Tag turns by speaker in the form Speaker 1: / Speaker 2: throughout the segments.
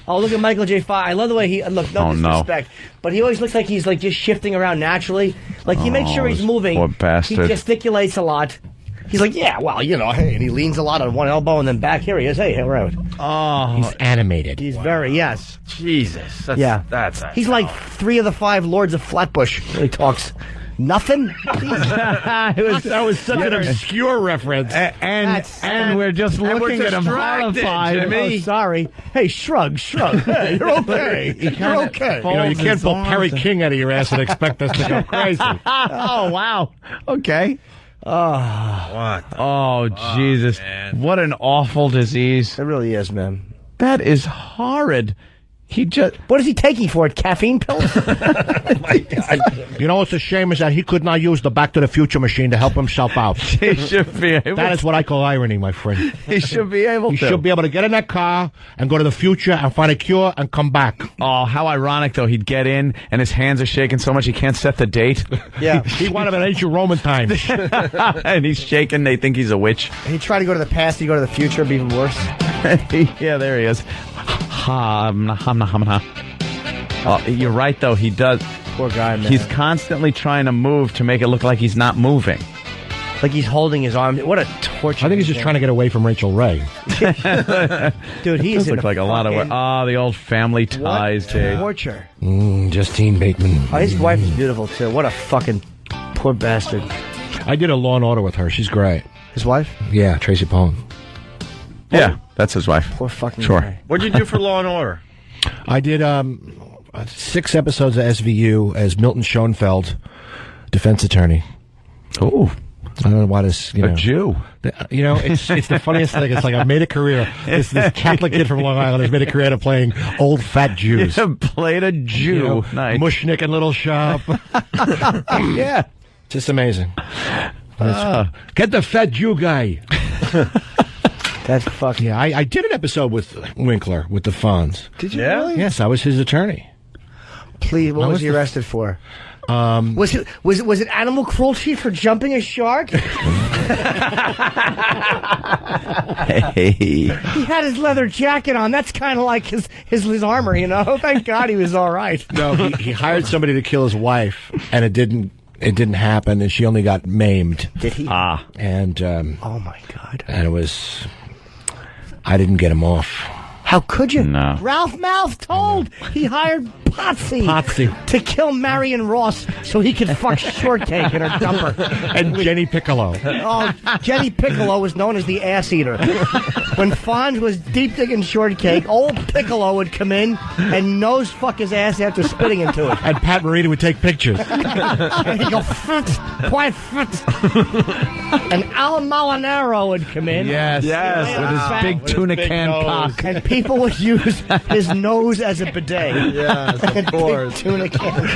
Speaker 1: Oh, look at Michael J. Fox. I love the way he look. No disrespect, but he always looks like he's like just shifting around naturally. Like he makes sure he's moving.
Speaker 2: Poor bastard.
Speaker 1: He gesticulates a lot. He's like, yeah, well, hey, and he leans a lot on one elbow, and then back here he is. Hey, right.
Speaker 3: Oh, he's animated.
Speaker 1: He's very
Speaker 3: Jesus. That's
Speaker 1: he's like 3 of the 5 Lords of Flatbush. He talks. Nothing?
Speaker 3: that was such an obscure reference.
Speaker 2: And we're just looking at him horrified.
Speaker 1: Oh, sorry. Hey, shrug. Hey, you're okay. You're okay.
Speaker 3: You can't pull Perry King out of your ass and expect us to go crazy.
Speaker 2: Oh, wow. Okay.
Speaker 3: What?
Speaker 2: Oh, Jesus.
Speaker 3: Man.
Speaker 2: What an awful disease.
Speaker 1: It really is, man.
Speaker 2: That is horrid.
Speaker 1: What is he taking for it? Caffeine pills?
Speaker 3: You know what's a shame is that he could not use the Back to the Future machine to help himself out.
Speaker 2: He should be able.
Speaker 3: That is what I call irony, my friend.
Speaker 2: He should be able to.
Speaker 3: He should be able to get in that car and go to the future and find a cure and come back.
Speaker 2: Oh, how ironic, though. He'd get in and his hands are shaking so much he can't set the date.
Speaker 1: Yeah.
Speaker 3: He wanted an ancient Roman times.
Speaker 2: And he's shaking. They think he's a witch.
Speaker 1: He tried to go to the past. He go to the future. It'd be even worse.
Speaker 2: Yeah, there he is. Oh, you're right, though. He does.
Speaker 1: Poor guy, man.
Speaker 2: He's constantly trying to move to make it look like he's not moving.
Speaker 1: Like he's holding his arm. What a torture.
Speaker 3: I think he's just trying to get away from Rachel Ray.
Speaker 1: Dude, he's
Speaker 2: looks like a lot of work. Oh, the old family ties, dude.
Speaker 1: Torture.
Speaker 3: Justine Bateman.
Speaker 1: Oh, his wife is beautiful, too. What a fucking poor bastard.
Speaker 3: I did a Law and Order with her. She's great.
Speaker 1: His wife?
Speaker 3: Yeah, Tracy Pollan.
Speaker 2: Yeah, that's his wife.
Speaker 1: Poor fucking
Speaker 2: Sure.
Speaker 1: guy.
Speaker 3: What'd you do for Law and Order? I did 6 episodes of SVU as Milton Schoenfeld, defense attorney.
Speaker 2: Oh,
Speaker 3: I don't know why this,
Speaker 2: a Jew.
Speaker 3: It's the funniest thing. It's like I made a career. This Catholic kid from Long Island has made a career out of playing old fat Jews.
Speaker 2: Played a Jew. Nice.
Speaker 3: Mushnik and Little Shop.
Speaker 2: Yeah.
Speaker 3: Just amazing. Get the fat Jew guy.
Speaker 1: That's fucking...
Speaker 3: Yeah, I did an episode with Winkler, with the Fonz.
Speaker 1: Did you really?
Speaker 3: Yes, I was his attorney.
Speaker 1: Please, what was he arrested for? Was it animal cruelty for jumping a shark?
Speaker 2: Hey.
Speaker 1: He had his leather jacket on. That's kind of like his armor, Thank God he was all right.
Speaker 3: No, he hired somebody to kill his wife, and it didn't happen, and she only got maimed.
Speaker 1: Did he?
Speaker 3: And
Speaker 1: oh my God.
Speaker 3: And it was... I didn't get him off.
Speaker 1: How could you?
Speaker 2: No.
Speaker 1: Ralph Malph told he hired Potsy to kill Marion Ross so he could fuck Shortcake in her dumper.
Speaker 3: And Jenny Piccolo.
Speaker 1: Oh, Jenny Piccolo was known as the ass eater. When Fonz was deep digging Shortcake, old Piccolo would come in and nose fuck his ass after spitting into it.
Speaker 3: And Pat Morita would take pictures.
Speaker 1: And he'd go, Fritz, quiet Fritz. And Al Molinaro would come in.
Speaker 2: Yes. With his big tuna can cock.
Speaker 1: And people would use his nose as a bidet.
Speaker 3: Yes, of course.
Speaker 1: Tuna can.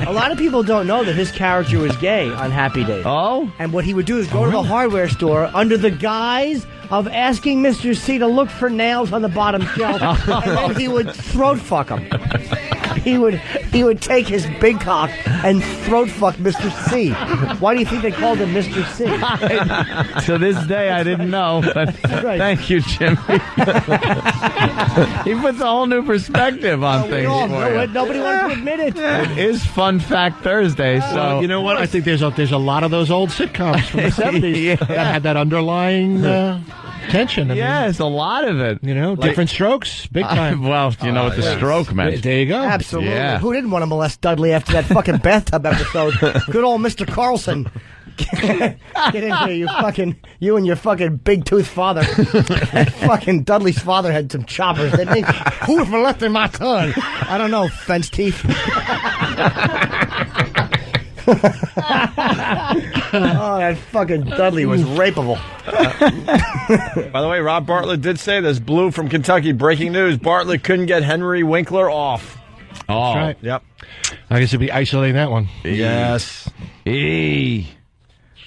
Speaker 1: A lot of people don't know that his character was gay on Happy Days.
Speaker 2: Oh?
Speaker 1: And what he would do is go to the hardware store under the guise of asking Mr. C to look for nails on the bottom shelf, and then he would throat fuck him. He would take his big cock and throat fuck Mr. C. Why do you think they called him Mr. C?
Speaker 2: To this day, I didn't know. But
Speaker 1: Right.
Speaker 2: Thank you, Jimmy. He puts a whole new perspective on
Speaker 1: We
Speaker 2: things
Speaker 1: all
Speaker 2: for
Speaker 1: know
Speaker 2: you.
Speaker 1: it. Nobody wants to admit it.
Speaker 2: It is Fun Fact Thursday, so
Speaker 3: You know what? I think there's a lot of those old sitcoms from the 70s
Speaker 2: Yeah.
Speaker 3: that had that underlying tension. I mean,
Speaker 2: yes, a lot of it.
Speaker 3: different strokes, big time.
Speaker 2: Well, you know what the stroke meant.
Speaker 3: There you go.
Speaker 1: Absolutely.
Speaker 2: Yeah.
Speaker 1: Who didn't want to molest Dudley after that fucking bathtub episode? Good old Mr. Carlson. Get in here, you and your fucking big tooth father. Fucking Dudley's father had some choppers, didn't he? Who's molesting my son? I don't know, fence teeth. Oh, that fucking Dudley was rapeable.
Speaker 4: By the way, Rob Bartlett did say this. Blue from Kentucky, breaking news. Bartlett couldn't get Henry Winkler off.
Speaker 2: Oh,
Speaker 3: Right.
Speaker 4: Yep.
Speaker 3: I guess it'd be isolating that one.
Speaker 4: Yes.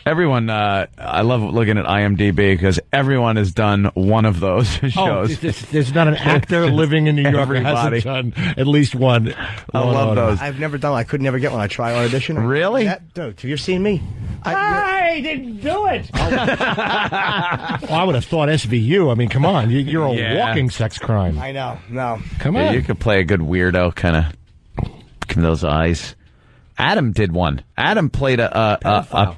Speaker 2: Everyone, I love looking at IMDb because everyone has done one of those shows.
Speaker 3: There's not an actor living in New York who hasn't done at least one.
Speaker 2: I love those.
Speaker 1: I've never done. I could never get one. I try audition.
Speaker 2: Really?
Speaker 1: Dude, have you seen me? I didn't do it.
Speaker 3: I would have thought SVU. I mean, come on, you're a walking sex crime.
Speaker 1: I know. No,
Speaker 3: come on.
Speaker 2: You could play a good weirdo, kind of. Those eyes. Adam did one. Adam played a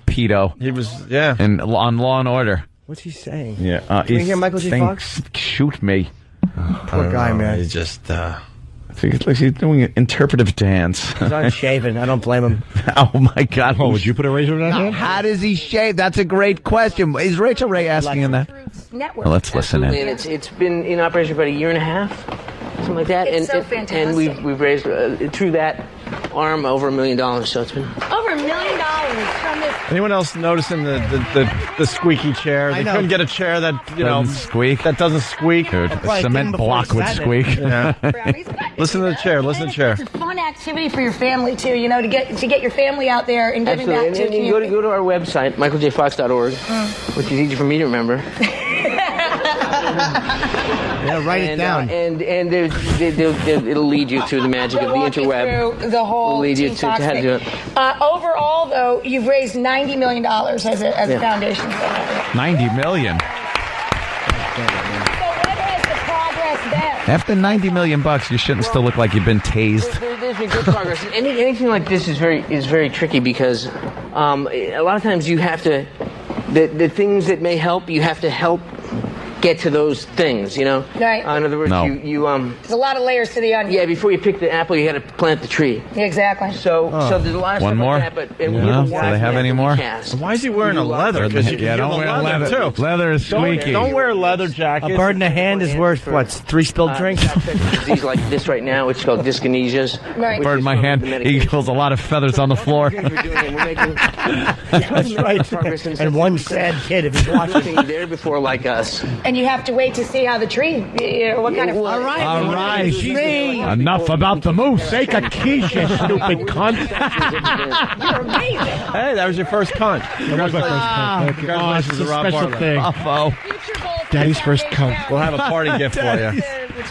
Speaker 2: pedo.
Speaker 4: He was, yeah.
Speaker 2: On Law and Order.
Speaker 1: What's he saying?
Speaker 2: Yeah.
Speaker 1: Can you hear Michael J. Fox?
Speaker 2: Shoot me.
Speaker 1: Poor guy, man.
Speaker 4: He just,
Speaker 2: I think it's like he's doing an interpretive dance.
Speaker 1: He's unshaven. I don't blame him.
Speaker 2: Oh, my God.
Speaker 3: Oh, would you put a razor in that hand?
Speaker 2: How does he shave? That's a great question. Is Rachel Ray asking him that?
Speaker 5: Network.
Speaker 2: Well, let's listen in.
Speaker 6: And it's been in operation for about a year and a half, something like that.
Speaker 5: It's so fantastic.
Speaker 6: And we've raised through that arm over $1 million. So it's been
Speaker 5: Over $1 million from this.
Speaker 4: anyone else noticing the squeaky chair? They
Speaker 1: know.
Speaker 4: couldn't get a chair that,
Speaker 2: Doesn't squeak.
Speaker 4: that doesn't squeak.
Speaker 2: Dude, a
Speaker 1: probably
Speaker 2: cement
Speaker 1: didn't before
Speaker 2: block would
Speaker 1: sat in
Speaker 2: squeak.
Speaker 4: Yeah. Listen to the chair. Listen to the chair.
Speaker 5: It's a fun activity for your family too. You know, to get your family out there and giving
Speaker 6: absolutely.
Speaker 5: back to
Speaker 6: And
Speaker 5: the
Speaker 6: you
Speaker 5: community.
Speaker 6: go to our website, michaeljfox.org, which is easy for me to remember.
Speaker 1: Yeah, write it down.
Speaker 6: And it'll lead you to the magic of the
Speaker 5: Walk you
Speaker 6: interweb.
Speaker 5: through the whole
Speaker 6: Will lead you
Speaker 5: Team
Speaker 6: to
Speaker 5: Fox
Speaker 6: how to
Speaker 5: thing.
Speaker 6: do it.
Speaker 5: Overall, though, you've raised $90 million as a foundation.
Speaker 2: $90 million.
Speaker 5: So what has the progress been?
Speaker 2: After $90 million, you shouldn't still look like you've been tased.
Speaker 6: There's been good progress. Anything like this is very tricky because a lot of times you have to the things that may help, you have to help get to those things, you know.
Speaker 5: Right.
Speaker 6: In other words,
Speaker 2: No.
Speaker 6: you
Speaker 5: There's a lot of layers to the onion.
Speaker 6: yeah, before you pick the apple, you got to plant the tree.
Speaker 5: Exactly.
Speaker 6: So there's a lot of
Speaker 2: One
Speaker 6: stuff
Speaker 2: more?
Speaker 6: like that. But
Speaker 2: No? Do they have any more?
Speaker 4: Why is he wearing a leather? Because you can give him leather, too.
Speaker 2: Leather is squeaky.
Speaker 4: Don't wear a leather jacket.
Speaker 1: A bird in the hand is worth, what, 3 spilled drinks?
Speaker 6: Disease like this right now, which is called dyskinesias.
Speaker 5: Right.
Speaker 6: which
Speaker 2: Bird
Speaker 6: is
Speaker 2: in my
Speaker 6: from
Speaker 2: hand.
Speaker 6: the
Speaker 2: He
Speaker 6: medication.
Speaker 2: kills a lot of feathers on the floor.
Speaker 6: We're doing it. We're making
Speaker 1: That's right. And one sad kid if he's watching.
Speaker 6: nothing there before like us.
Speaker 5: And you have to wait to see how the tree, what kind of.
Speaker 6: All
Speaker 5: right.
Speaker 2: All right. Enough about the moose.
Speaker 3: Make a quiche, you stupid cunt.
Speaker 5: You're amazing.
Speaker 4: Hey, that was your first cunt.
Speaker 3: That was my first cunt.
Speaker 4: Congratulations
Speaker 3: it's
Speaker 4: to
Speaker 3: a
Speaker 4: Rob
Speaker 3: special
Speaker 4: Bartlett.
Speaker 3: thing.
Speaker 2: Bravo.
Speaker 5: Future goal for
Speaker 3: Daddy's
Speaker 5: the
Speaker 3: first
Speaker 5: foundation.
Speaker 3: cunt.
Speaker 4: We'll have a party gift for you.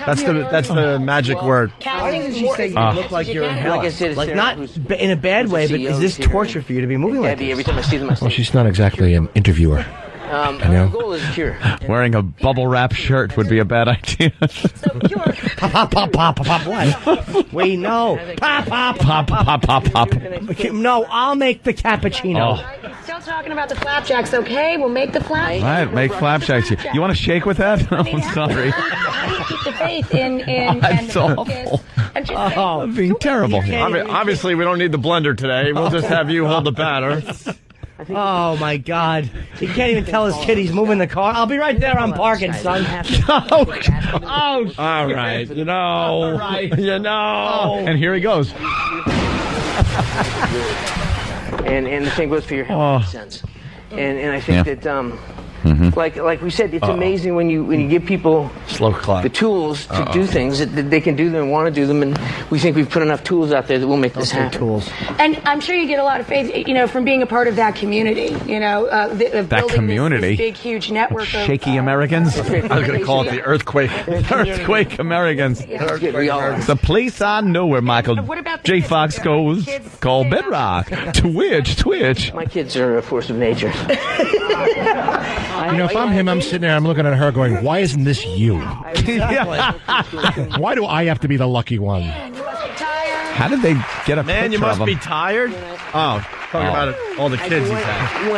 Speaker 4: That's the magic word.
Speaker 1: Why doesn't she say you look like you're in hell?
Speaker 6: Like I said, it's
Speaker 1: Like
Speaker 6: Sarah
Speaker 1: not
Speaker 6: who's-
Speaker 1: in a bad way, but is this
Speaker 6: CEO's here.
Speaker 1: torture for you to be moving like
Speaker 6: Gabby, every
Speaker 1: this?
Speaker 6: time I see them, I say,
Speaker 3: Well, she's not exactly an interviewer.
Speaker 6: our goal is cure.
Speaker 2: Wearing a bubble wrap shirt would be a bad idea.
Speaker 5: So pure.
Speaker 1: Pop, pop, pop, pop, pop, what? Wait, no. Pop, pop,
Speaker 2: Pop, pop, pop, pop.
Speaker 1: Okay, no, I'll make the cappuccino.
Speaker 5: Still talking about the flapjacks, okay? We'll make the flapjacks.
Speaker 2: All right, make flapjacks. You want to shake with that? Oh, I'm sorry.
Speaker 5: Keep the faith in
Speaker 2: That's
Speaker 5: the
Speaker 2: awful.
Speaker 5: focus. I'm just saying.
Speaker 2: I'm being terrible here.
Speaker 4: Obviously, we don't need the blender today. We'll just have you hold the batter.
Speaker 1: Oh my God! He can't even tell his kid he's moving the car. I'll be right there. I'm parking, son.
Speaker 2: Oh,
Speaker 4: All right. You know. You know.
Speaker 2: and here he goes.
Speaker 6: And the same goes for your health sense. And I think that like we said, it's amazing when you give people
Speaker 4: Slow clap.
Speaker 6: the tools to do things that they can do them and want to do them, and we think we've put enough tools out there that will make this happen.
Speaker 1: Tools.
Speaker 5: And I'm sure you get a lot of faith, you know, from being a part of that community. You know, of building
Speaker 2: community?
Speaker 5: this big, huge network of
Speaker 2: Shaky Americans.
Speaker 4: I was going to call it the earthquake.
Speaker 2: Earthquake Americans.
Speaker 6: We all are.
Speaker 2: The place I know where Michael
Speaker 5: What about the
Speaker 2: J.
Speaker 5: kids?
Speaker 2: Fox goes,
Speaker 5: Kids
Speaker 2: called
Speaker 5: stay
Speaker 2: Bedrock. Twitch.
Speaker 6: My kids are a force of nature.
Speaker 3: You know, if I'm him, I'm sitting there, I'm looking at her going, why isn't this you? Why do I have to be the lucky one?
Speaker 2: How did they get a
Speaker 4: Man, you
Speaker 2: picture
Speaker 4: must
Speaker 2: of
Speaker 4: be
Speaker 2: him?
Speaker 4: tired. Oh, talking about it, all the kids he's had.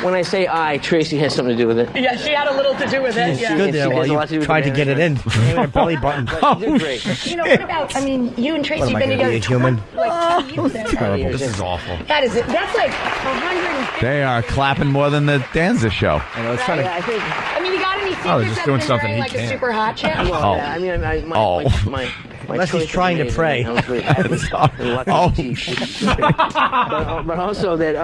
Speaker 6: When I say Tracy has something to do with it.
Speaker 5: Yeah, she had a little to do with it. Yeah.
Speaker 1: Stood there
Speaker 6: It
Speaker 1: while
Speaker 6: has a lot to do
Speaker 1: you
Speaker 6: with
Speaker 1: tried to
Speaker 6: the
Speaker 1: get it in. Her belly button.
Speaker 6: They're great.
Speaker 5: You know, what about, I mean, you and Tracy
Speaker 1: What am
Speaker 5: have
Speaker 1: I
Speaker 5: been
Speaker 1: gonna be,
Speaker 5: together
Speaker 1: a human?
Speaker 5: like 2 years now.
Speaker 4: This is awful.
Speaker 5: That is it. That's like 150.
Speaker 2: They are clapping more than the Danza show.
Speaker 1: I was trying to.
Speaker 6: I think.
Speaker 5: I mean, you got any secrets
Speaker 4: Oh, they're just
Speaker 5: that
Speaker 4: doing
Speaker 5: been
Speaker 4: something
Speaker 5: wearing,
Speaker 4: he
Speaker 5: like
Speaker 4: can't.
Speaker 5: a super hot chick?
Speaker 6: Well,
Speaker 2: Oh.
Speaker 6: I mean,
Speaker 2: Oh.
Speaker 1: Unless he's trying to pray.
Speaker 6: I was very happy. But also that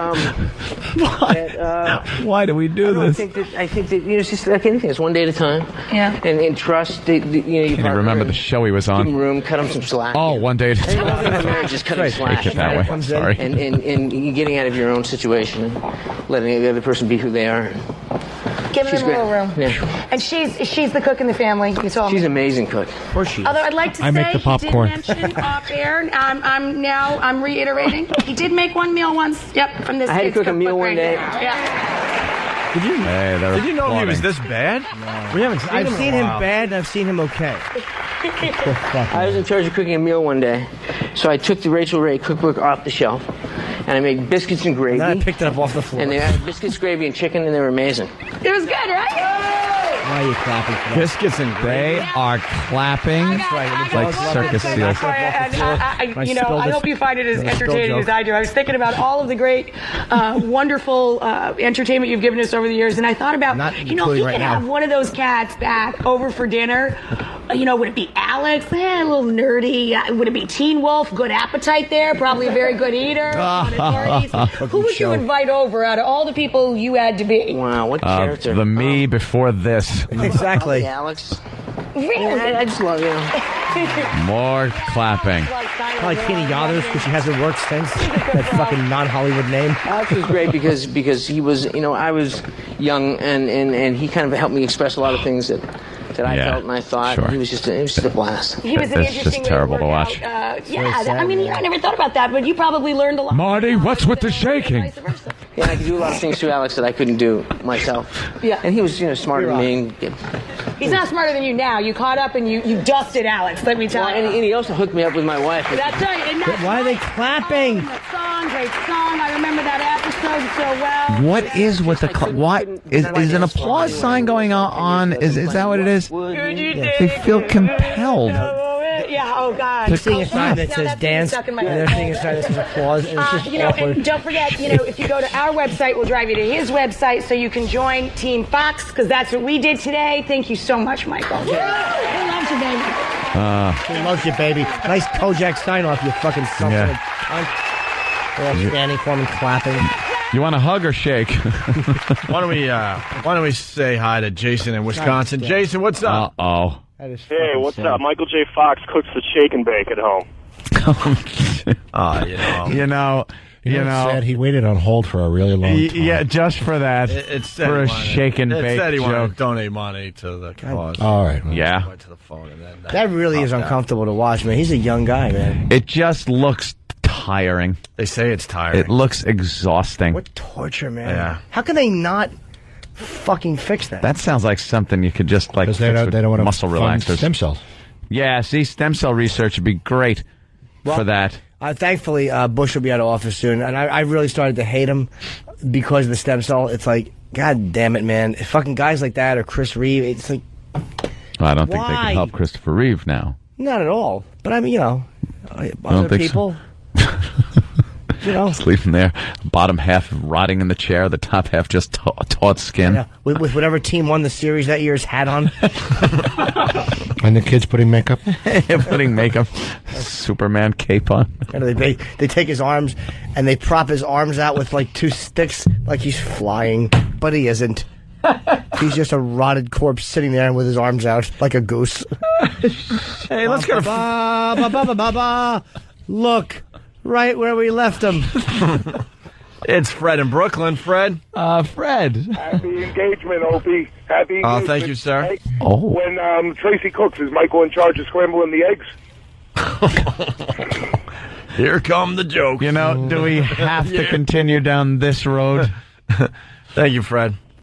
Speaker 2: Why do we do this?
Speaker 6: I think that it's just like anything. It's one day at a time.
Speaker 5: Yeah.
Speaker 6: And trust. You
Speaker 2: Can you remember the show he was
Speaker 6: Give him
Speaker 2: on?
Speaker 6: room. Cut him some slack.
Speaker 2: Oh, one day at a time.
Speaker 6: Just cut him slack.
Speaker 2: Take it that way. Sorry.
Speaker 6: And getting out of your own situation and letting the other person be who they are.
Speaker 5: Giving
Speaker 6: She's
Speaker 5: them a little
Speaker 6: great.
Speaker 5: room.
Speaker 6: Yeah.
Speaker 5: And she's the cook in the family. You told
Speaker 6: She's
Speaker 5: me.
Speaker 6: an amazing cook.
Speaker 1: Of course she is.
Speaker 5: Although I'd like to
Speaker 3: I
Speaker 5: say
Speaker 3: make the popcorn.
Speaker 5: he did mention off air. I'm reiterating. He did make one meal once. Yep, from this.
Speaker 6: I had to
Speaker 5: kid's
Speaker 6: cook a meal
Speaker 5: cookbook
Speaker 6: one
Speaker 5: right
Speaker 6: day.
Speaker 5: there. Yeah.
Speaker 4: Did you know he was this bad? We haven't seen
Speaker 1: I've
Speaker 4: him in
Speaker 1: seen
Speaker 4: a
Speaker 1: him
Speaker 4: while.
Speaker 1: bad and I've seen him okay.
Speaker 6: I was in charge of cooking a meal one day, so I took the Rachel Ray cookbook off the shelf, and I made biscuits and gravy.
Speaker 1: And then I picked it up off the floor.
Speaker 6: And they had biscuits, gravy, and chicken, and they were amazing.
Speaker 5: It was good, right?
Speaker 1: Why are you clapping for that?
Speaker 4: Biscuits and
Speaker 2: They are clapping
Speaker 1: right.
Speaker 2: like circus seals.
Speaker 5: I hope you find it as
Speaker 1: Spill
Speaker 5: entertaining
Speaker 1: joke.
Speaker 5: as I do. I was thinking about all of the great, wonderful entertainment you've given us over the years, and I thought about,
Speaker 1: Not
Speaker 5: if you
Speaker 1: including
Speaker 5: could
Speaker 1: right now.
Speaker 5: have one of those cats back over for dinner, would it be Alex? A little nerdy. Would it be Teen Wolf? Good appetite there. Probably a very good eater. Fun at parties. Who would you invite over out of all the people you had to be?
Speaker 6: Wow, what character.
Speaker 2: The me before this.
Speaker 1: Exactly.
Speaker 6: Alex.
Speaker 5: Really?
Speaker 6: I just love,
Speaker 2: More clapping.
Speaker 1: Probably Tina Yothers because she hasn't worked since. That fucking non-Hollywood name.
Speaker 6: Alex was great because he was, I was young and he kind of helped me express a lot of things that I
Speaker 2: Yeah,
Speaker 6: felt and I thought.
Speaker 2: sure.
Speaker 6: It was just a blast.
Speaker 5: He was an
Speaker 2: That's just
Speaker 5: interesting way
Speaker 2: terrible to
Speaker 5: work
Speaker 2: watch.
Speaker 5: out.
Speaker 1: sad,
Speaker 5: I never thought about that, but you probably learned a lot.
Speaker 2: Marty, what's with the shaking?
Speaker 5: Vice versa.
Speaker 6: Yeah, I could do a lot of things to Alex that I couldn't do myself.
Speaker 5: Yeah.
Speaker 6: And he was, smarter than me.
Speaker 5: He's not smarter than you now. You caught up and you dusted Alex, let me tell
Speaker 6: Well,
Speaker 5: you.
Speaker 6: and he also hooked me up with my wife.
Speaker 5: That's right. And that's
Speaker 1: Why are they
Speaker 5: right.
Speaker 1: clapping?
Speaker 5: Great song. I remember that episode so well.
Speaker 2: What is with the what is an applause sign going on? Is that what it is? They feel compelled.
Speaker 5: Yeah, oh God.
Speaker 1: They're seeing a sign that
Speaker 5: Now
Speaker 1: says
Speaker 5: that's
Speaker 1: dance,
Speaker 5: stuck in my
Speaker 1: and
Speaker 5: head.
Speaker 1: they're seeing a sign that says applause, and it's just awkward.
Speaker 5: And don't forget, if you go to our website, we'll drive you to his website so you can join Team Fox, because that's what we did today. Thank you so much, Michael. Who loves you, baby?
Speaker 1: He loves you, baby. Nice Kojak sign off, you fucking something.
Speaker 2: Yeah.
Speaker 1: They're all standing for him and clapping.
Speaker 2: You want a hug or shake?
Speaker 4: Why don't we say hi to Jason in Wisconsin? Jason, what's up?
Speaker 2: Uh-oh.
Speaker 7: Hey, what's up? Michael J. Fox cooks the shake and bake at home.
Speaker 2: You know,
Speaker 3: Said he waited on hold for a really long time.
Speaker 2: yeah, just for that.
Speaker 4: It said
Speaker 2: for a
Speaker 4: he wanted-
Speaker 2: shake and
Speaker 4: it
Speaker 2: bake
Speaker 4: said he wanted
Speaker 2: joke.
Speaker 4: to donate money to the cause.
Speaker 3: All right. well.
Speaker 2: Yeah.
Speaker 4: Went to the phone and then
Speaker 1: That really is uncomfortable to watch, man. He's a young guy, man.
Speaker 2: It just looks tiring.
Speaker 4: they say it's tiring.
Speaker 2: It looks exhausting.
Speaker 1: What torture, man.
Speaker 4: Yeah.
Speaker 1: How can they not fucking fix that?
Speaker 2: That sounds like something you could just
Speaker 3: Because
Speaker 2: fix with
Speaker 3: they don't want to
Speaker 2: muscle
Speaker 3: fund
Speaker 2: relaxers.
Speaker 3: stem cells.
Speaker 2: Yeah, see, stem cell research would be great for that.
Speaker 1: Thankfully, Bush will be out of office soon, and I really started to hate him because of the stem cell. It's like, God damn it, man. Fucking guys like that or Chris Reeve, it's like,
Speaker 2: Well, I don't think they
Speaker 1: Why?
Speaker 2: can help Christopher Reeve now.
Speaker 1: not at all. But I mean,
Speaker 2: don't
Speaker 1: other
Speaker 2: think so.
Speaker 1: people,
Speaker 2: Just leave him there. Bottom half rotting in the chair, the top half just taut skin.
Speaker 1: yeah, with whatever team won the series that year's hat on.
Speaker 3: And the kids putting makeup.
Speaker 2: Putting makeup, Superman cape on.
Speaker 1: And they take his arms and they prop his arms out with like two sticks, like he's flying, but he isn't. He's just a rotted corpse sitting there with his arms out like a goose.
Speaker 4: Hey, let's go to
Speaker 1: Ba, ba, ba, ba, ba, ba. Look, right where we left him.
Speaker 4: It's Fred in Brooklyn. Fred.
Speaker 2: Fred.
Speaker 7: Happy engagement, Opie. Happy engagement.
Speaker 4: Thank you, sir.
Speaker 7: Hey,
Speaker 2: Oh.
Speaker 7: when Tracy cooks, is Michael in charge of scrambling the eggs?
Speaker 4: Here come the jokes.
Speaker 2: Do we have to continue down this road?
Speaker 4: Thank you, Fred.